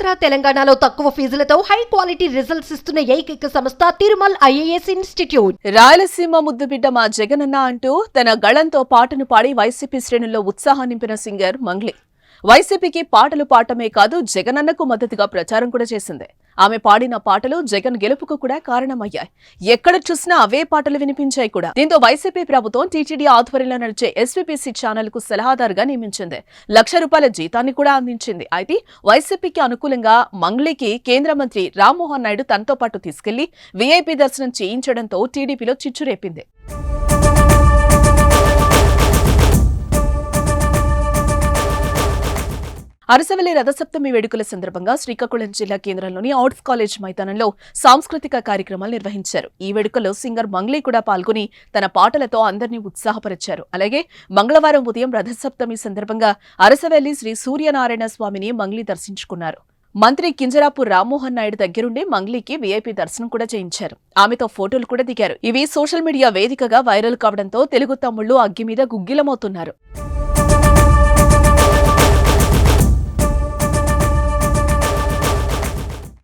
ఆంధ్ర తెలంగాణలో తక్కువ ఫీజులతో high quality results ఇస్తున్న ఏకైక సంస్థ తిరుమల్ ఐఏఎస్ ఇన్స్టిట్యూట్. రాయలసీమ ముద్దుబిడ్డ మా జగనన్న అంటూ తన గళంతో పాటను పాడి వైసీపీ శ్రేణుల్లో ఉత్సాహం నింపిన సింగర్ మంగ్లీ వైసీపీకి పాటలు పాడటమే కాదు జగనన్నకు మద్దతుగా ప్రచారం కూడా చేసింది. ఆమె పాడిన పాటలు జగన్ గెలుపుకు కూడా కారణమయ్యాయి. ఎక్కడ చూసినా అవే పాటలు వినిపించాయి కూడా. దీంతో వైసీపీ ప్రభుత్వం టీటీడీ ఆధ్వర్యంలో నడిచే ఎస్వీపీసీ ఛానల్ కు సలహాదారుగా నియమించింది. ₹1,00,000 జీతాన్ని కూడా అందించింది. అయితే వైసీపీకి అనుకూలంగా మంగ్లీకి కేంద్ర మంత్రి రామ్మోహన్ నాయుడు తనతో పాటు తీసుకెళ్లి వీఐపీ దర్శనం చేయించడంతో టీడీపీలో చిచ్చురేపింది. అరసవల్లి రథసప్తమి వేడుకల సందర్భంగా శ్రీకాకుళం జిల్లా కేంద్రంలోని ఆర్ట్స్ కాలేజ్ మైదానంలో సాంస్కృతిక కార్యక్రమాలు నిర్వహించారు. ఈ వేడుకలో సింగర్ మంగ్లీ కూడా పాల్గొని తన పాటలతో అందరినీ ఉత్సాహపరిచారు. అలాగే మంగళవారం ఉదయం రథసప్తమి సందర్భంగా అరసవల్లి శ్రీ సూర్యనారాయణ స్వామిని మంగ్లీ దర్శించుకున్నారు. మంత్రి కింజరాపు రామ్మోహన్ నాయుడు దగ్గరుండి మంగ్లీకి వీఐపీ దర్శనం కూడా చేయించారు. ఆమెతో ఫోటోలు కూడా దిగారు. ఇవి సోషల్ మీడియా వేదికగా వైరల్ కావడంతో తెలుగు తమ్ముళ్లు అగ్గి మీద గుగ్గిలమవుతున్నారు.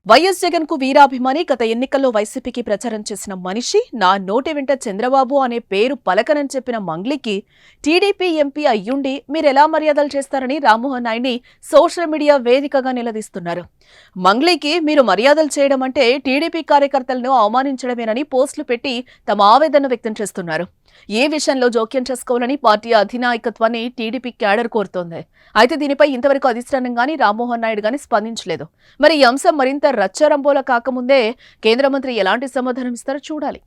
వైఎస్ జగన్ కు వీరాభిమాని, గత ఎన్నికల్లో వైసీపీకి ప్రచారం చేసిన మనిషి, నా నోటి వెంట చంద్రబాబు అనే పేరు పలకనని చెప్పిన మంగ్లీకి టీడీపీ ఎంపీ అయ్యుండి మీరెలా మర్యాదలు చేస్తారని రామ్మోహన్ నాయుడిని సోషల్ మీడియా వేదికగా నిలదీస్తున్నారు. మంగ్లీకి మీరు మర్యాదలు చేయడం అంటే టీడీపీ కార్యకర్తలను అవమానించడమేనని పోస్టులు పెట్టి తమ ఆవేదన వ్యక్తం చేస్తున్నారు. ఏ విషయంలో జోక్యం చేసుకోవాలని పార్టీ అధినాయకత్వాన్ని టీడీపీ క్యాడర్ కోరుతోంది. అయితే దీనిపై ఇంతవరకు అధిష్టానం గానీ రామ్మోహన్ నాయుడు గానీ స్పందించలేదు. మరి ఈ అంశం మరింత రచ్చరంబోలా కాకముందే కేంద్ర మంత్రి ఎలాంటి సమాధానం ఇస్తారో చూడాలి.